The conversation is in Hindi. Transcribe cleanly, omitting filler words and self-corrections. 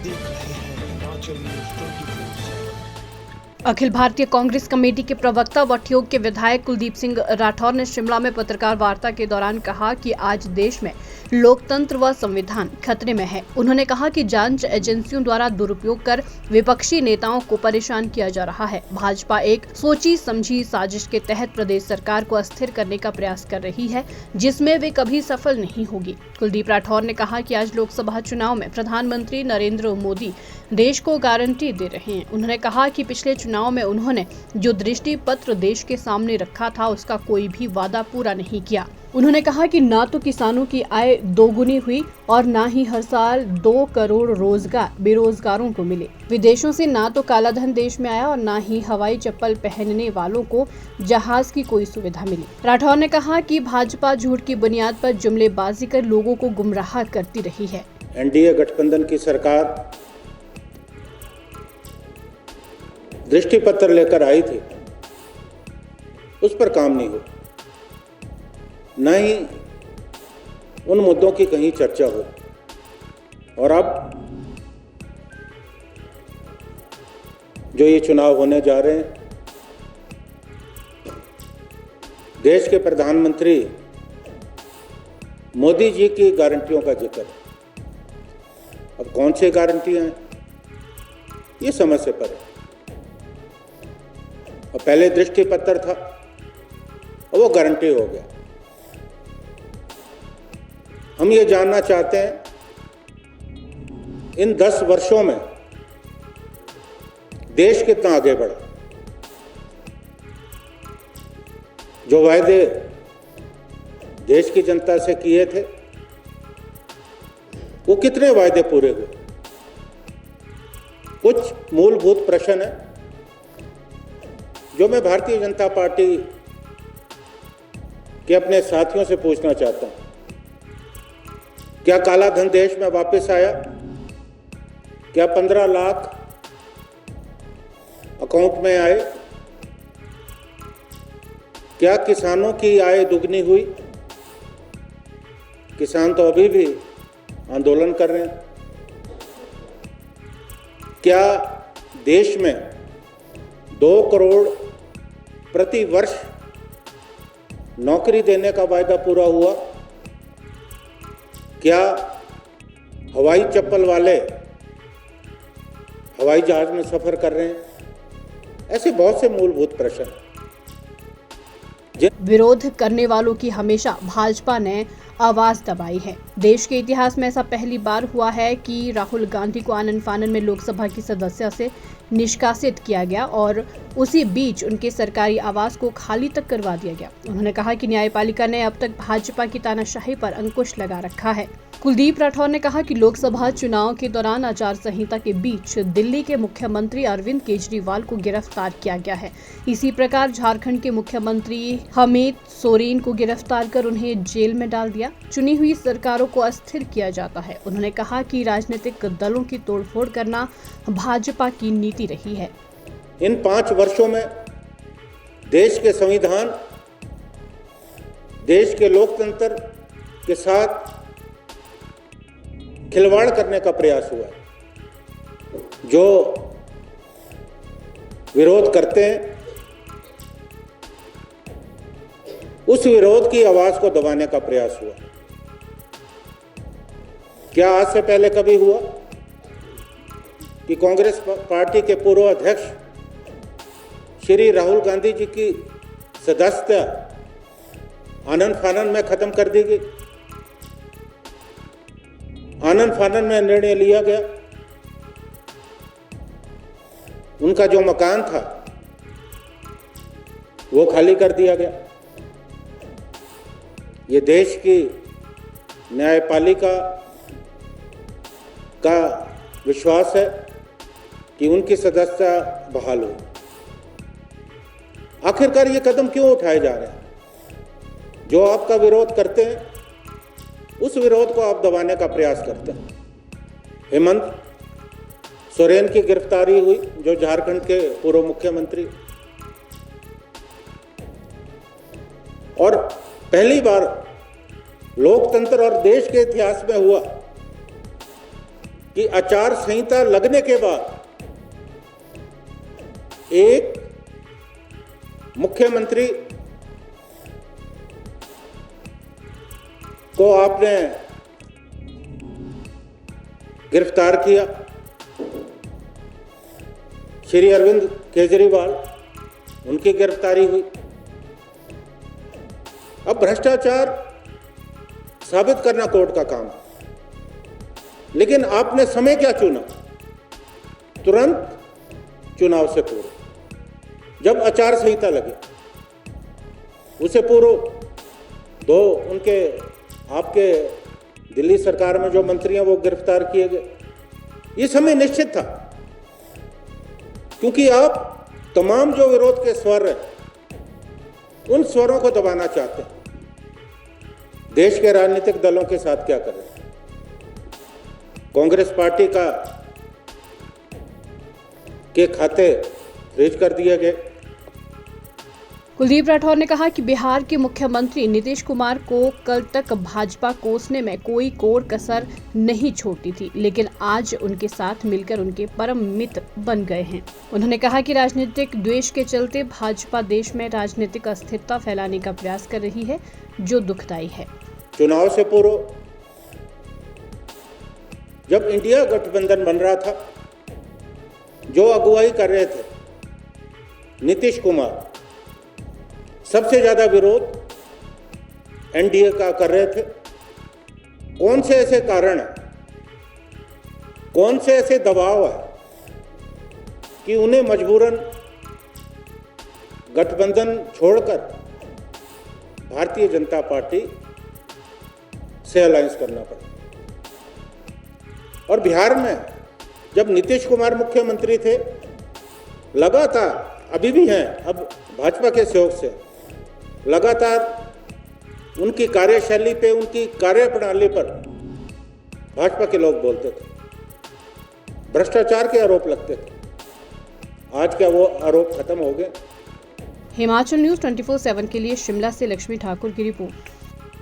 देख रहे हैं हिमाचल न्यूज 24/7। अखिल भारतीय कांग्रेस कमेटी के प्रवक्ता व ठियोग के विधायक कुलदीप सिंह राठौर ने शिमला में पत्रकार वार्ता के दौरान कहा कि आज देश में लोकतंत्र व संविधान खतरे में है। उन्होंने कहा कि जांच एजेंसियों द्वारा दुरुपयोग कर विपक्षी नेताओं को परेशान किया जा रहा है। भाजपा एक सोची समझी साजिश के तहत प्रदेश सरकार को अस्थिर करने का प्रयास कर रही है, जिसमें वे कभी सफल नहीं होगी। कुलदीप राठौर ने कहा कि आज लोकसभा चुनाव में प्रधानमंत्री नरेंद्र मोदी देश को गारंटी दे रहे हैं। उन्होंने कहा कि पिछले चुनाव में उन्होंने जो दृष्टि पत्र देश के सामने रखा था, उसका कोई भी वादा पूरा नहीं किया। उन्होंने कहा कि ना तो किसानों की आय दोगुनी हुई और ना ही हर साल 2 करोड़ रोजगार बेरोजगारों को मिले। विदेशों से ना तो काला धन देश में आया और ना ही हवाई चप्पल पहनने वालों को जहाज की कोई सुविधा मिली। राठौर ने कहा कि भाजपा झूठ की बुनियाद पर जुमलेबाजी कर लोगों को गुमराह करती रही है। एनडीए गठबंधन की सरकार दृष्टि पत्र लेकर आई थी, उस पर काम नहीं हो, न ही उन मुद्दों की कहीं चर्चा हो। और अब जो ये चुनाव होने जा रहे हैं, देश के प्रधानमंत्री मोदी जी की गारंटियों का जिक्र। अब कौन सी गारंटियां हैं, ये समझ से परे। और पहले दृष्टि पत्र था और वो गारंटी हो गया। हम ये जानना चाहते हैं, इन 10 वर्षों में देश कितना आगे बढ़ा। जो वायदे देश की जनता से किए थे, वो कितने वायदे पूरे हुए। कुछ मूलभूत प्रश्न है जो मैं भारतीय जनता पार्टी के अपने साथियों से पूछना चाहता हूं। क्या काला धन देश में वापस आया? क्या 15 लाख अकाउंट में आए? क्या किसानों की आय दुगनी हुई? किसान तो अभी भी आंदोलन कर रहे हैं। क्या देश में 2 करोड़ प्रति वर्ष नौकरी देने का वायदा पूरा हुआ? क्या हवाई चप्पल वाले हवाई जहाज में सफर कर रहे हैं? ऐसे बहुत से मूलभूत प्रश्न। विरोध करने वालों की हमेशा भाजपा ने आवाज दबाई है। देश के इतिहास में ऐसा पहली बार हुआ है कि राहुल गांधी को आनन फानन में लोकसभा की सदस्य से निष्कासित किया गया और उसी बीच उनके सरकारी आवास को खाली तक करवा दिया गया। उन्होंने कहा कि न्यायपालिका ने अब तक भाजपा की तानाशाही पर अंकुश लगा रखा है। कुलदीप राठौर ने कहा कि लोकसभा चुनाव के दौरान आचार संहिता के बीच दिल्ली के मुख्यमंत्री अरविंद केजरीवाल को गिरफ्तार किया गया है। इसी प्रकार झारखंड के मुख्यमंत्री हेमंत सोरेन को गिरफ्तार कर उन्हें जेल में डाल दिया। चुनी हुई सरकारों को अस्थिर किया जाता है। उन्होंने कहा कि राजनीतिक दलों की तोड़फोड़ करना भाजपा की नीति रही है। इन 5 वर्षों में देश के संविधान, देश के लोकतंत्र के साथ खिलवाड़ करने का प्रयास हुआ। जो विरोध करते हैं, उस विरोध की आवाज को दबाने का प्रयास हुआ। क्या आज से पहले कभी हुआ कि कांग्रेस पार्टी के पूर्व अध्यक्ष श्री राहुल गांधी जी की सदस्यता आनन फानन में खत्म कर दी गई? आनन फानन में निर्णय लिया गया। उनका जो मकान था वो खाली कर दिया गया। ये देश की न्यायपालिका का विश्वास है कि उनकी सदस्यता बहाल हो। आखिरकार ये कदम क्यों उठाए जा रहे हैं? जो आपका विरोध करते हैं, उस विरोध को आप दबाने का प्रयास करते हैं। हेमंत सोरेन की गिरफ्तारी हुई, जो झारखंड के पूर्व मुख्यमंत्री, और पहली बार लोकतंत्र और देश के इतिहास में हुआ कि आचार संहिता लगने के बाद एक मुख्यमंत्री को आपने गिरफ्तार किया, श्री अरविंद केजरीवाल, उनकी गिरफ्तारी हुई। अब भ्रष्टाचार साबित करना कोर्ट का काम है, लेकिन आपने समय क्या चुना? तुरंत चुनाव से पूर्व, जब आचार संहिता लगी उसे पूर्व दो उनके आपके दिल्ली सरकार में जो मंत्री हैं वो गिरफ्तार किए गए। ये समय निश्चित था, क्योंकि आप तमाम जो विरोध के स्वर हैं उन स्वरों को दबाना चाहते हैं। देश के राजनीतिक दलों के साथ क्या कर रहे हैं? कांग्रेस पार्टी के खाते फ्रीज कर दिए गए। कुलदीप राठौर ने कहा कि बिहार के मुख्यमंत्री नीतीश कुमार को कल तक भाजपा कोसने में कोई कोर कसर नहीं छोड़ती थी, लेकिन आज उनके साथ मिलकर उनके परम मित्र बन गए हैं। उन्होंने कहा कि राजनीतिक द्वेष के चलते भाजपा देश में राजनीतिक अस्थिरता फैलाने का प्रयास कर रही है, जो दुखदायी है। चुनाव से पूर्व जब इंडिया गठबंधन बन रहा था, जो अगुवाई कर रहे थे नीतीश कुमार, सबसे ज्यादा विरोध एनडीए का कर रहे थे। कौन से ऐसे कारण हैं, कौन से ऐसे दबाव है कि उन्हें मजबूरन गठबंधन छोड़कर भारतीय जनता पार्टी से अलायंस करना पड़ा? और बिहार में जब नीतीश कुमार मुख्यमंत्री थे, लगातार, अभी भी हैं, अब भाजपा के सहयोग से लगातार उनकी कार्यशैली पे, उनकी कार्यप्रणाली पर भाजपा के लोग बोलते थे, भ्रष्टाचार के आरोप लगते थे। आज क्या वो आरोप खत्म हो गए? हिमाचल न्यूज 24/7 के लिए शिमला से लक्ष्मी ठाकुर की रिपोर्ट।